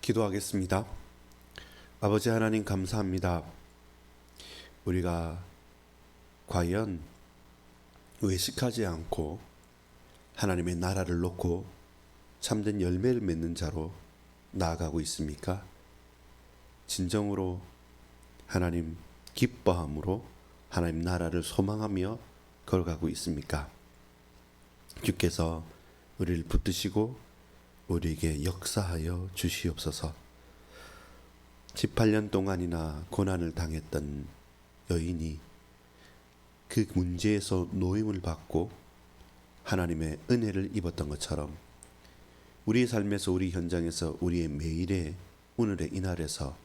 기도하겠습니다. 아버지 하나님 감사합니다. 우리가 과연 외식하지 않고 하나님의 나라를 놓고 참된 열매를 맺는 자로 나아가고 있습니까? 진정으로 하나님 기뻐함으로 하나님 나라를 소망하며 걸어가고 있습니까? 주께서 우리를 붙드시고 우리에게 역사하여 주시옵소서. 18년 동안이나 고난을 당했던 여인이 그 문제에서 노임을 받고 하나님의 은혜를 입었던 것처럼 우리의 삶에서, 우리 현장에서, 우리의 매일의 오늘의 이날에서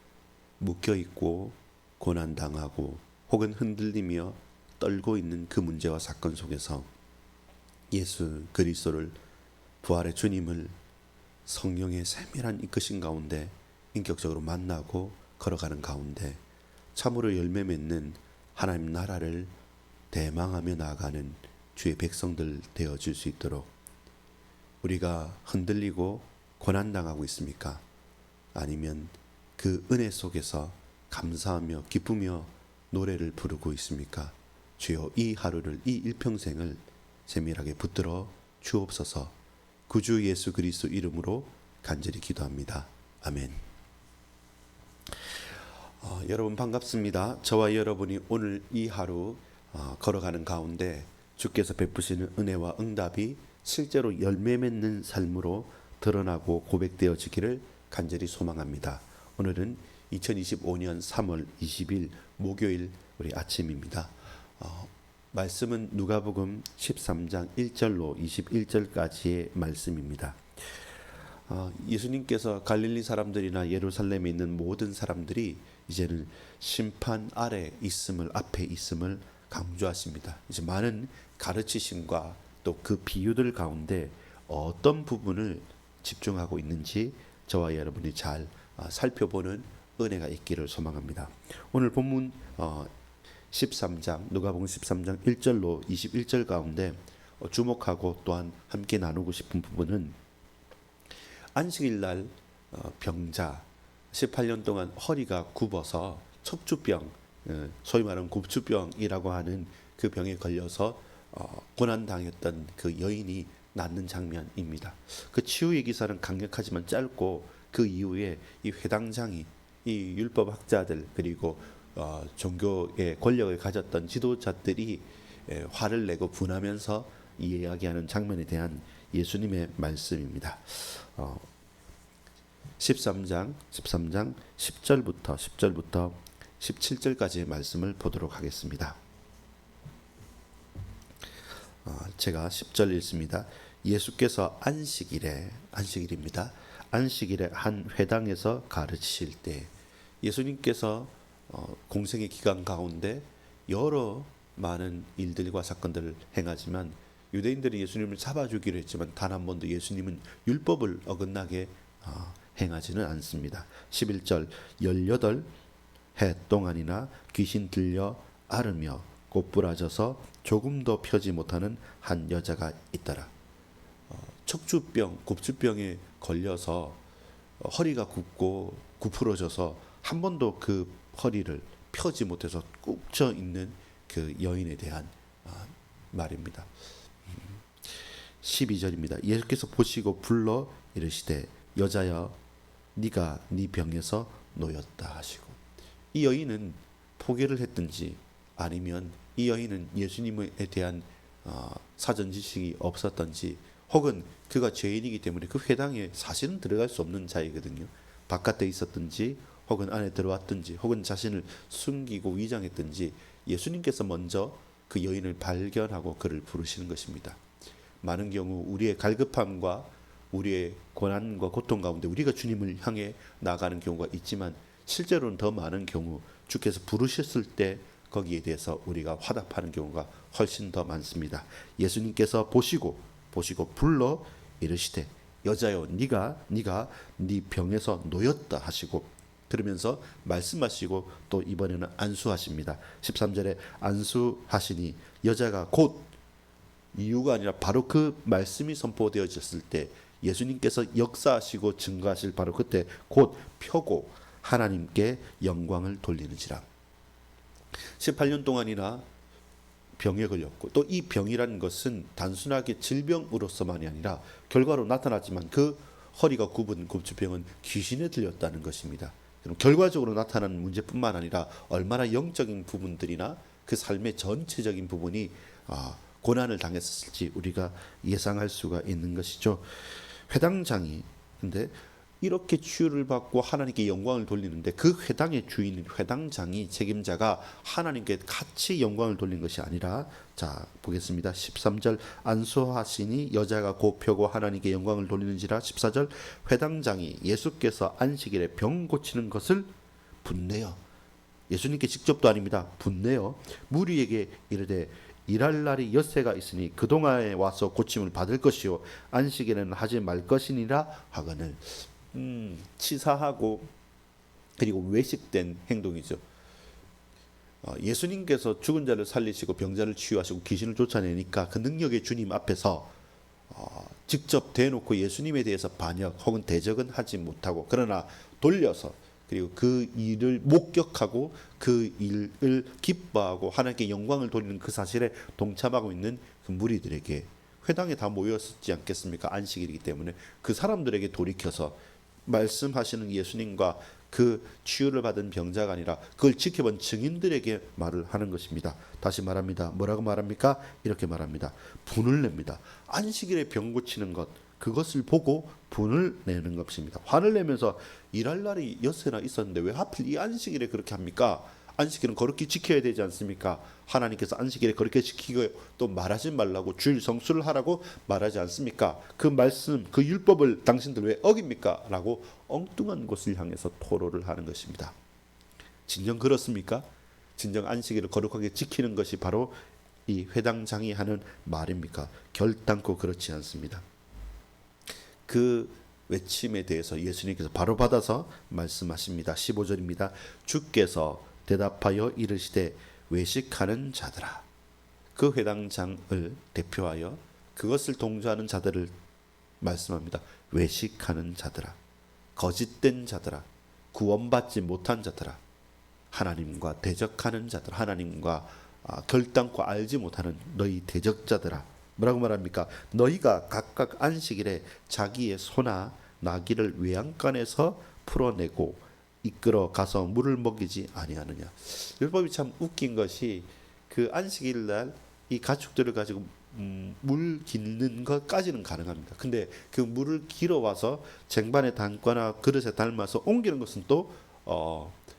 묶여있고 고난당하고 혹은 흔들리며 떨고 있는 그 문제와 사건 속에서 예수 그리스도를, 부활의 주님을 성령의 세밀한 이끄신 가운데 인격적으로 만나고 걸어가는 가운데 참으로 열매 맺는 하나님 나라를 대망하며 나아가는 주의 백성들 되어줄 수 있도록, 우리가 흔들리고 고난당하고 있습니까? 아니면 그 은혜 속에서 감사하며 기쁘며 노래를 부르고 있습니까? 주여, 이 하루를, 이 일평생을 세밀하게 붙들어 주옵소서. 구주 예수 그리스도 이름으로 간절히 기도합니다. 아멘. 여러분 반갑습니다. 저와 여러분이 오늘 이 하루 걸어가는 가운데 주께서 베푸시는 은혜와 응답이 실제로 열매 맺는 삶으로 드러나고 고백되어지기를 간절히 소망합니다. 오늘은 2025년 3월 20일 목요일 우리 아침입니다. 말씀은 누가복음 13장 1절로 21절까지의 말씀입니다. 예수님께서 갈릴리 사람들이나 예루살렘에 있는 모든 사람들이 이제는 심판 아래 있음을, 앞에 있음을 강조하십니다. 이제 많은 가르치심과 또 그 비유들 가운데 어떤 부분을 집중하고 있는지 저와 여러분이 잘 살펴보는 은혜가 있기를 소망합니다. 오늘 본문 13장, 누가복음 13장 1절로 21절 가운데 주목하고 또한 함께 나누고 싶은 부분은 안식일 날 병자, 18년 동안 허리가 굽어서 척추병, 소위 말하는 굽추병이라고 하는 그 병에 걸려서 고난당했던 그 여인이 낫는 장면입니다. 그 치유의 기사는 강력하지만 짧고, 그 이후에 이 회당장이, 이 율법학자들, 그리고 종교의 권력을 가졌던 지도자들이 화를 내고 분하면서 이야기하는 장면에 대한 예수님의 말씀입니다. 13장 10절부터 17절까지의 말씀을 보도록 하겠습니다. 제가 10절 읽습니다. 예수께서 안식일입니다. 안식일에 한 회당에서 가르치실 때, 예수님께서 공생의 기간 가운데 여러 많은 일들과 사건들을 행하지만 유대인들이 예수님을 잡아주기로 했지만 단 한 번도 예수님은 율법을 어긋나게 행하지는 않습니다. 11절 18해 동안이나 귀신 들려 앓으며 곧부라져서 조금도 펴지 못하는 한 여자가 있더라. 척추병, 굽추병에 걸려서 허리가 굽고 구부러져서 한 번도 그 허리를 펴지 못해서 꾹 쳐 있는 그 여인에 대한 말입니다. 12절입니다. 예수께서 보시고 불러 이르시되 여자여, 네가 네 병에서 놓였다 하시고, 이 여인은 포기를 했든지 아니면 이 여인은 예수님에 대한 사전 지식이 없었던지, 혹은 그가 죄인이기 때문에 그 회당에 사실은 들어갈 수 없는 자이거든요. 바깥에 있었든지 혹은 안에 들어왔든지 혹은 자신을 숨기고 위장했든지 예수님께서 먼저 그 여인을 발견하고 그를 부르시는 것입니다. 많은 경우 우리의 갈급함과 우리의 고난과 고통 가운데 우리가 주님을 향해 나가는 경우가 있지만, 실제로는 더 많은 경우 주께서 부르셨을 때 거기에 대해서 우리가 화답하는 경우가 훨씬 더 많습니다. 예수님께서 보시고 불러 이르시되 여자여, 네가 네 병에서 놓였다 하시고, 그러면서 말씀하시고 또 이번에는 안수하십니다. 13절에 안수하시니 여자가 곧, 이유가 아니라 바로 그 말씀이 선포되어졌을 때 예수님께서 역사하시고 증거하실 바로 그때 곧 펴고 하나님께 영광을 돌리는지라. 18년 동안이나 병에 걸렸고, 또 이 병이라는 것은 단순하게 질병으로서만이 아니라 결과로 나타났지만 그 허리가 굽은 굽주병은 귀신에 들렸다는 것입니다. 그럼 결과적으로 나타나는 문제뿐만 아니라 얼마나 영적인 부분들이나 그 삶의 전체적인 부분이 고난을 당했을지 우리가 예상할 수가 있는 것이죠. 회당장이 근데 이렇게 치유를 받고 하나님께 영광을 돌리는데 그 회당의 주인 회당장이 책임자가 하나님께 같이 영광을 돌린 것이 아니라, 자 보겠습니다. 13절 안수하시니 여자가 곧 펴고 하나님께 영광을 돌리는지라. 14절 회당장이 예수께서 안식일에 병 고치는 것을 분내어, 예수님께 직접도 아닙니다. 분내어 무리에게 이르되 일할 날이 엿새가 있으니 그동안에 와서 고침을 받을 것이요 안식일에는 하지 말 것이니라 하거늘. 치사하고 그리고 외식된 행동이죠. 예수님께서 죽은 자를 살리시고 병자를 치유하시고 귀신을 쫓아내니까 그 능력의 주님 앞에서 직접 대놓고 예수님에 대해서 반역 혹은 대적은 하지 못하고, 그러나 돌려서 그리고 그 일을 목격하고 그 일을 기뻐하고 하나님께 영광을 돌리는 그 사실에 동참하고 있는 그 무리들에게, 회당에 다 모였었지 않겠습니까? 안식일이기 때문에 그 사람들에게 돌이켜서 말씀하시는 예수님과 그 치유를 받은 병자가 아니라 그걸 지켜본 증인들에게 말을 하는 것입니다. 다시 말합니다. 뭐라고 말합니까? 이렇게 말합니다. 분을 냅니다. 안식일에 병 고치는 것, 그것을 보고 분을 내는 것입니다. 화를 내면서 일할 날이 엿새나 있었는데 왜 하필 이 안식일에 그렇게 합니까? 안식일은 거룩히 지켜야 되지 않습니까? 하나님께서 안식일에 거룩히 지키고 또 말하지 말라고 주일 성수를 하라고 말하지 않습니까? 그 말씀, 그 율법을 당신들 왜 어깁니까? 라고 엉뚱한 곳을 향해서 토로를 하는 것입니다. 진정 그렇습니까? 진정 안식일을 거룩하게 지키는 것이 바로 이 회당장이 하는 말입니까? 결단코 그렇지 않습니다. 그 외침에 대해서 예수님께서 바로 받아서 말씀하십니다. 15절입니다. 주께서 대답하여 이르시되 외식하는 자들아. 그 회당장을 대표하여 그것을 동조하는 자들을 말씀합니다. 외식하는 자들아, 거짓된 자들아, 구원받지 못한 자들아, 하나님과 대적하는 자들, 하나님과 결단코 알지 못하는 너희 대적자들아. 뭐라고 말합니까? 너희가 각각 안식일에 자기의 소나 나귀를 외양간에서 풀어내고 이끌어 가서 물을 먹이지 아니하느냐. 율법이 참 웃긴 것이 그 안식일 날 이 가축들을 가지고 물 길는 것까지는 가능합니다. 근데 그 물을 길어 와서 쟁반에 담거나 그릇에 담아서 옮기는 것은 또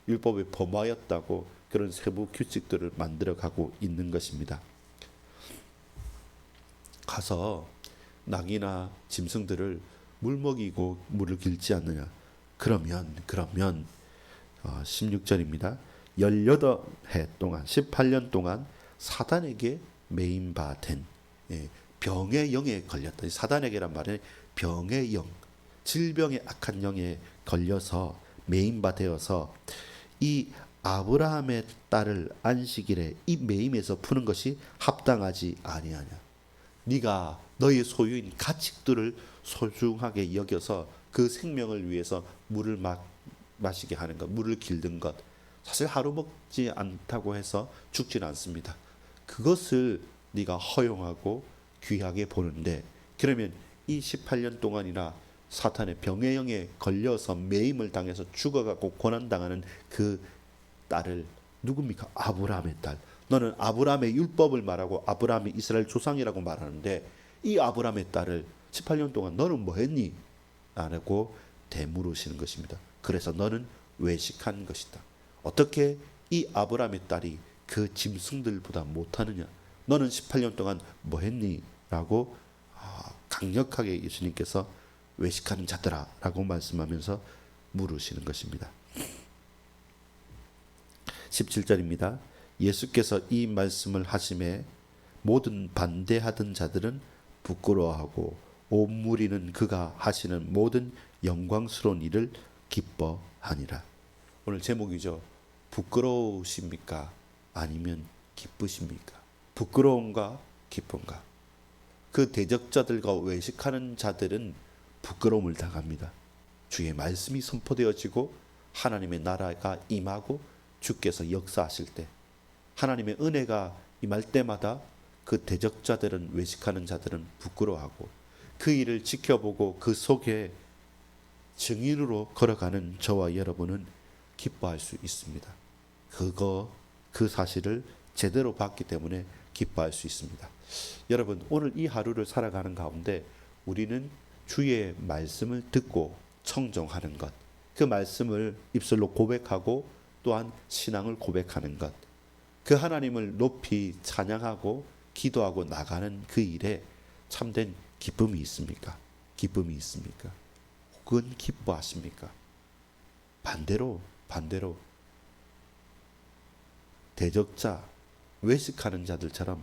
율법의 범하였다고 그런 세부 규칙들을 만들어 가고 있는 것입니다. 가서 낙이나 짐승들을 물 먹이고 물을 길지 않느냐. 그러면 16절입니다. 18해 동안 18년 동안 사단에게 매인 바 된 병의 영에 걸렸다. 사단에게란 말은 병의 영, 질병의 악한 영에 걸려서 매인 바 되어서 이 아브라함의 딸을 안식일에 이 매임에서 푸는 것이 합당하지 아니하냐. 네가 너의 소유인 가축들을 소중하게 여겨서 그 생명을 위해서 물을 마시게 하는 것, 물을 길든 것, 사실 하루 먹지 않다고 해서 죽지는 않습니다. 그것을 네가 허용하고 귀하게 보는데, 그러면 이 18년 동안이나 사탄의 병의 영에 걸려서 매임을 당해서 죽어가고 고난당하는 그 딸을 누굽니까? 아브라함의 딸. 너는 아브라함의 율법을 말하고 아브라함이 이스라엘 조상이라고 말하는데 이 아브라함의 딸을 18년 동안 너는 뭐 했니? 라고 되물으시는 것입니다. 그래서 너는 외식한 것이다. 어떻게 이 아브라함의 딸이 그 짐승들보다 못하느냐? 너는 18년 동안 뭐 했니? 라고 강력하게 예수님께서 외식하는 자들아 라고 말씀하면서 물으시는 것입니다. 17절입니다. 예수께서 이 말씀을 하심에 모든 반대하던 자들은 부끄러워하고 온 무리는 그가 하시는 모든 영광스러운 일을 기뻐하니라. 오늘 제목이죠. 부끄러우십니까? 아니면 기쁘십니까? 부끄러움과 기쁨과. 그 대적자들과 외식하는 자들은 부끄러움을 당합니다. 주의 말씀이 선포되어지고 하나님의 나라가 임하고 주께서 역사하실 때, 하나님의 은혜가 임할 때마다 그 대적자들은, 외식하는 자들은 부끄러워하고 그 일을 지켜보고 그 속에 증인으로 걸어가는 저와 여러분은 기뻐할 수 있습니다. 그 사실을 제대로 봤기 때문에 기뻐할 수 있습니다. 여러분, 오늘 이 하루를 살아가는 가운데 우리는 주의 말씀을 듣고 청정하는 것, 그 말씀을 입술로 고백하고 또한 신앙을 고백하는 것, 그 하나님을 높이 찬양하고 기도하고 나가는 그 일에 참된 기쁨이 있습니까? 기쁨이 있습니까? 혹은 기뻐하십니까? 반대로 대적자, 외식하는 자들처럼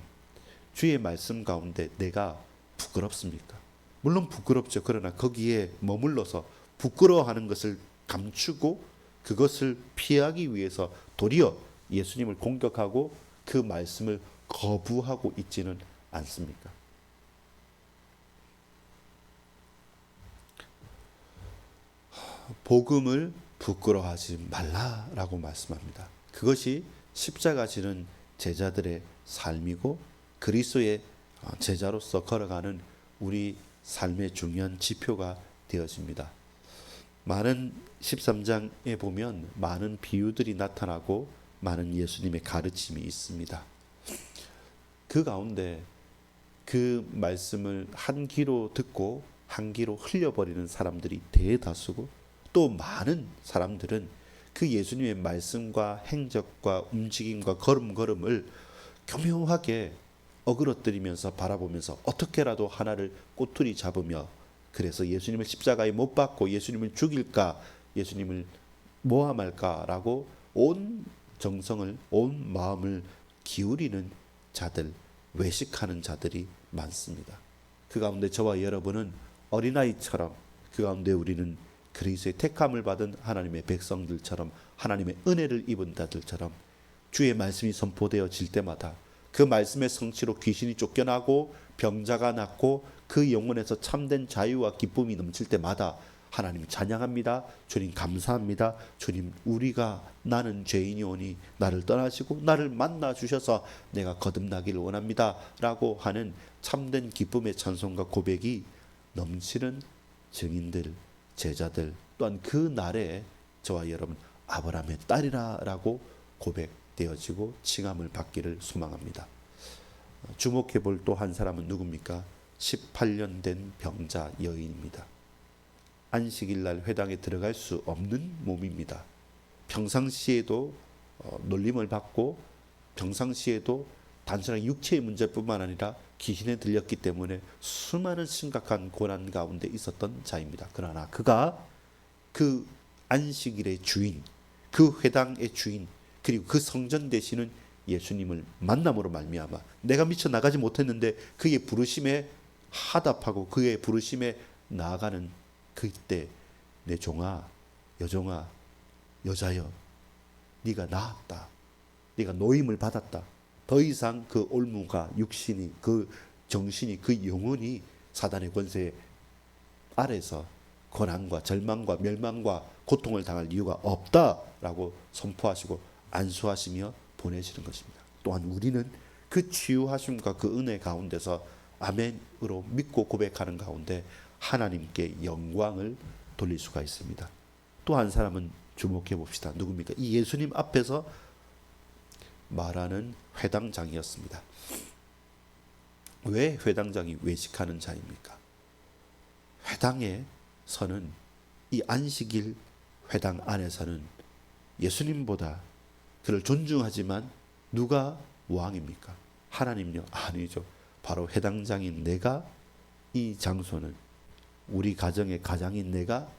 주의 말씀 가운데 내가 부끄럽습니까? 물론 부끄럽죠. 그러나 거기에 머물러서 부끄러워하는 것을 감추고 그것을 피하기 위해서 도리어 예수님을 공격하고 그 말씀을 거부하고 있지는 않습니까? 복음을 부끄러워하지 말라라고 말씀합니다. 그것이 십자가 지는 제자들의 삶이고 그리스도의 제자로서 걸어가는 우리 삶의 중요한 지표가 되어집니다. 많은 13장에 보면 많은 비유들이 나타나고 많은 예수님의 가르침이 있습니다. 그 가운데 그 말씀을 한 귀로 듣고 한 귀로 흘려버리는 사람들이 대다수고, 또 많은 사람들은 그 예수님의 말씀과 행적과 움직임과 걸음걸음을 교묘하게 어그러뜨리면서 바라보면서 어떻게라도 하나를 꼬투리 잡으며, 그래서 예수님을 십자가에 못 박고 예수님을 죽일까, 예수님을 모함할까라고 온 정성을, 온 마음을 기울이는 자들, 외식하는 자들이 많습니다. 그 가운데 저와 여러분은 어린아이처럼, 그 가운데 우리는 그리스도의 택함을 받은 하나님의 백성들처럼, 하나님의 은혜를 입은 자들처럼 주의 말씀이 선포되어질 때마다 그 말씀의 성취로 귀신이 쫓겨나고 병자가 낫고 그 영혼에서 참된 자유와 기쁨이 넘칠 때마다 하나님 찬양합니다. 주님 감사합니다. 주님, 나는 죄인이오니 나를 떠나시고 나를 만나 주셔서 내가 거듭나기를 원합니다 라고 하는 참된 기쁨의 찬송과 고백이 넘치는 증인들, 제자들, 또한 그 날에 저와 여러분 아브라함의 딸이라 라고 고백되어지고 칭함을 받기를 소망합니다. 주목해 볼 또 한 사람은 누굽니까? 18년 된 병자 여인입니다. 안식일 날 회당에 들어갈 수 없는 몸입니다. 평상시에도 놀림을 받고, 평상시에도 단순한 육체의 문제뿐만 아니라 귀신에 들렸기 때문에 수많은 심각한 고난 가운데 있었던 자입니다. 그러나 그가 그 안식일의 주인, 그 회당의 주인, 그리고 그 성전 되시는 예수님을 만남으로 말미암아 내가 미쳐 나가지 못했는데 그의 부르심에 하답하고 그의 부르심에 나아가는 그때, 내 종아, 여종아, 여자여, 네가 나았다, 네가 노임을 받았다. 더 이상 그 올무가, 육신이, 그 정신이, 그 영혼이 사단의 권세 아래서 고난과 절망과 멸망과 고통을 당할 이유가 없다라고 선포하시고 안수하시며 보내시는 것입니다. 또한 우리는 그 치유하심과 그 은혜 가운데서 아멘으로 믿고 고백하는 가운데 하나님께 영광을 돌릴 수가 있습니다. 또 한 사람은 주목해 봅시다. 누굽니까? 이 예수님 앞에서 말하는 회당장이었습니다. 왜 회당장이 외식하는 자입니까? 회당에서는, 이 안식일 회당 안에서는 예수님보다 그를 존중하지만 누가 왕입니까? 하나님요? 아니죠. 바로 회당장인 내가, 이 장소는 우리 가정의 가장인 내가,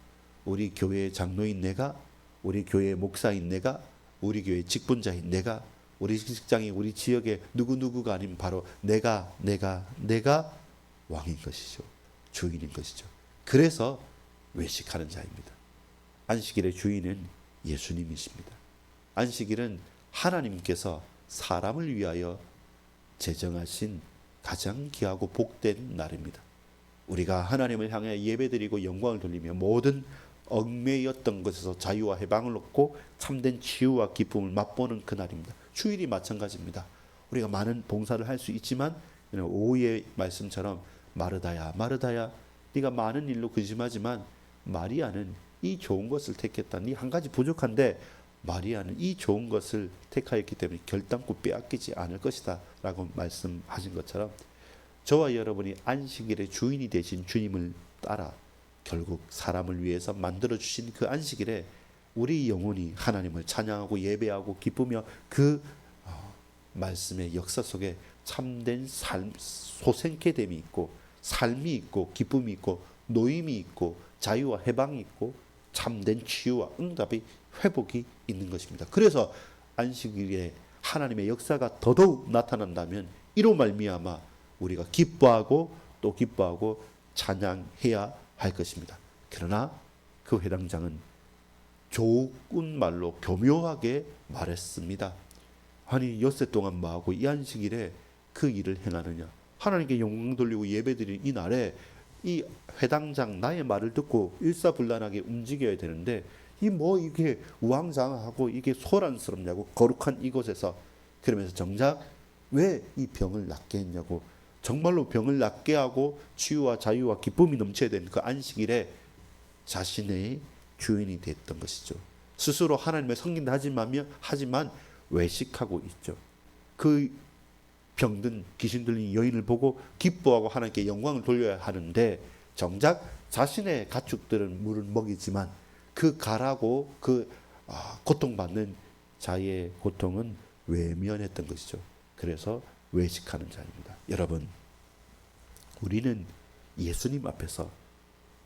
우리 교회의 장로인 내가, 우리 교회의 목사인 내가, 우리 교회의 직분자인 내가, 우리 직장이 우리 지역의 누구누구가 아닌 바로 내가 왕인 것이죠. 주인인 것이죠. 그래서 외식하는 자입니다. 안식일의 주인은 예수님이십니다. 안식일은 하나님께서 사람을 위하여 제정하신 가장 귀하고 복된 날입니다. 우리가 하나님을 향해 예배드리고 영광을 돌리며 모든 얽매였던 것에서 자유와 해방을 얻고 참된 치유와 기쁨을 맛보는 그날입니다. 주일이 마찬가지입니다. 우리가 많은 봉사를 할 수 있지만 오후의 말씀처럼 마르다야 마르다야 네가 많은 일로 근심하지만 마리아는 이 좋은 것을 택했다. 네 한 가지 부족한데 마리아는 이 좋은 것을 택하였기 때문에 결단코 빼앗기지 않을 것이다 라고 말씀하신 것처럼 저와 여러분이 안식일의 주인이 되신 주님을 따라 결국 사람을 위해서 만들어주신 그 안식일에 우리 영혼이 하나님을 찬양하고 예배하고 기쁘며 그 말씀의 역사 속에 참된 삶, 소생케됨이 있고 삶이 있고 기쁨이 있고 노임이 있고 자유와 해방이 있고 참된 치유와 응답이 회복이 있는 것입니다. 그래서 안식일에 하나님의 역사가 더더욱 나타난다면 이로 말미암아 우리가 기뻐하고 또 기뻐하고 찬양해야 할 것입니다. 그러나 그 회당장은 좋은 말로 교묘하게 말했습니다. 아니 엿새 동안 뭐하고 이 안식일에 그 일을 행하느냐. 하나님께 영광 돌리고 예배드리는 이 날에 이 회당장 나의 말을 듣고 일사불란하게 움직여야 되는데 이 뭐 이게 우왕좌왕하고 이게 소란스럽냐고 거룩한 이곳에서. 그러면서 정작 왜 이 병을 낫게 했냐고. 정말로 병을 낫게 하고 치유와 자유와 기쁨이 넘쳐야 되는 그 안식일에 자신의 주인이 됐던 것이죠. 스스로 하나님의 성긴다 하지만 외식하고 있죠. 그 병든 귀신 들린 여인을 보고 기뻐하고 하나님께 영광을 돌려야 하는데 정작 자신의 가축들은 물을 먹이지만 그 가라고 그 고통받는 자의 고통은 외면했던 것이죠. 그래서 외식하는 자입니다. 여러분, 우리는 예수님 앞에서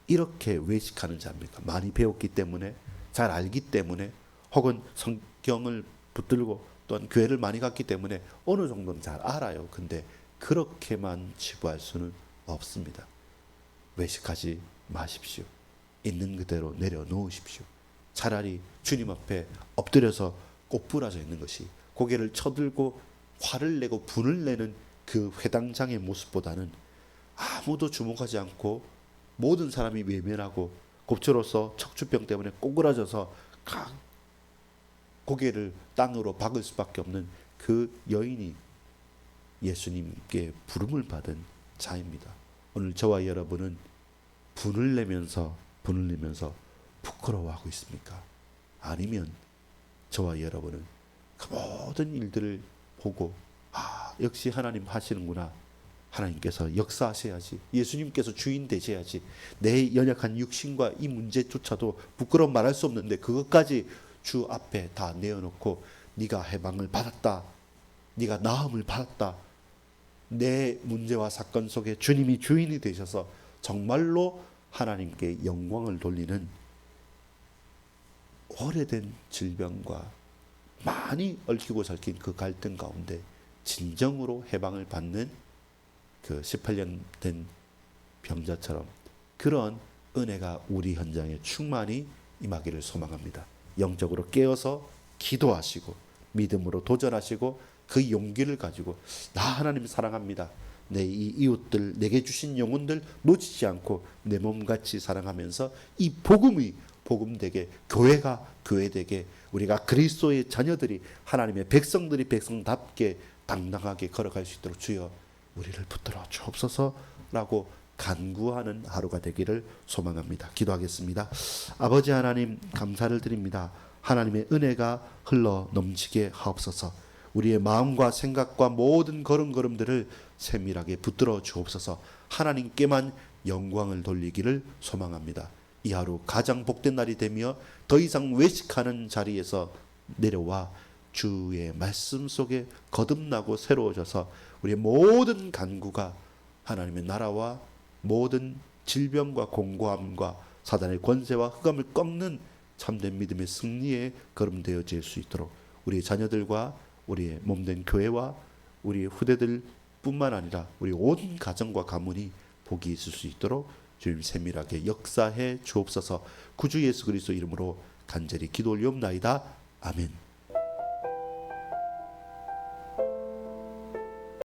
이렇게 외식하는 자입니까? 많이 배웠기 때문에, 잘 알기 때문에, 혹은 성경을 붙들고 또한 교회를 많이 갔기 때문에 어느 정도는 잘 알아요. 근데 그렇게만 치부할 수는 없습니다. 외식하지 마십시오. 있는 그대로 내려놓으십시오. 차라리 주님 앞에 엎드려서 꼬부라져 있는 것이, 고개를 쳐들고 화를 내고 분을 내는 그 회당장의 모습보다는 아무도 주목하지 않고 모든 사람이 외면하고 곱처로서 척추병 때문에 꼬그라져서 고개를 땅으로 박을 수밖에 없는 그 여인이 예수님께 부름을 받은 자입니다. 오늘 저와 여러분은 분을 내면서 부끄러워하고 있습니까? 아니면 저와 여러분은 그 모든 일들을 보고 역시 하나님 하시는구나. 하나님께서 역사하셔야지. 예수님께서 주인 되셔야지. 내 연약한 육신과 이 문제조차도 부끄러워 말할 수 없는데 그것까지 주 앞에 다 내어놓고 네가 해방을 받았다. 네가 나음을 받았다. 내 문제와 사건 속에 주님이 주인이 되셔서 정말로 하나님께 영광을 돌리는 오래된 질병과 많이 얽히고 설킨 그 갈등 가운데 진정으로 해방을 받는 그 18년 된 병자처럼 그런 은혜가 우리 현장에 충만히 임하기를 소망합니다. 영적으로 깨어서 기도하시고 믿음으로 도전하시고 그 용기를 가지고 나 하나님 사랑합니다. 내 이 이웃들, 내게 주신 영혼들 놓치지 않고 내 몸같이 사랑하면서 이 복음이 복음되게, 교회가 교회되게, 우리가 그리스도의 자녀들이, 하나님의 백성들이 백성답게 당당하게 걸어갈 수 있도록 주여 우리를 붙들어 주옵소서라고 간구하는 하루가 되기를 소망합니다. 기도하겠습니다. 아버지 하나님 감사를 드립니다. 하나님의 은혜가 흘러 넘치게 하옵소서. 우리의 마음과 생각과 모든 걸음걸음들을 세밀하게 붙들어 주옵소서. 하나님께만 영광을 돌리기를 소망합니다. 이 하루 가장 복된 날이 되며 더 이상 외식하는 자리에서 내려와 주의 말씀 속에 거듭나고 새로워져서 우리의 모든 간구가 하나님의 나라와 모든 질병과 공고함과 사단의 권세와 흑암을 꺾는 참된 믿음의 승리에 걸음되어질 수 있도록 우리 자녀들과 우리의 몸된 교회와 우리의 후대들 뿐만 아니라 우리 온 가정과 가문이 복이 있을 수 있도록 주님 세밀하게 역사해 주옵소서. 구주 예수 그리스도 이름으로 간절히 기도 올리옵나이다. 아멘.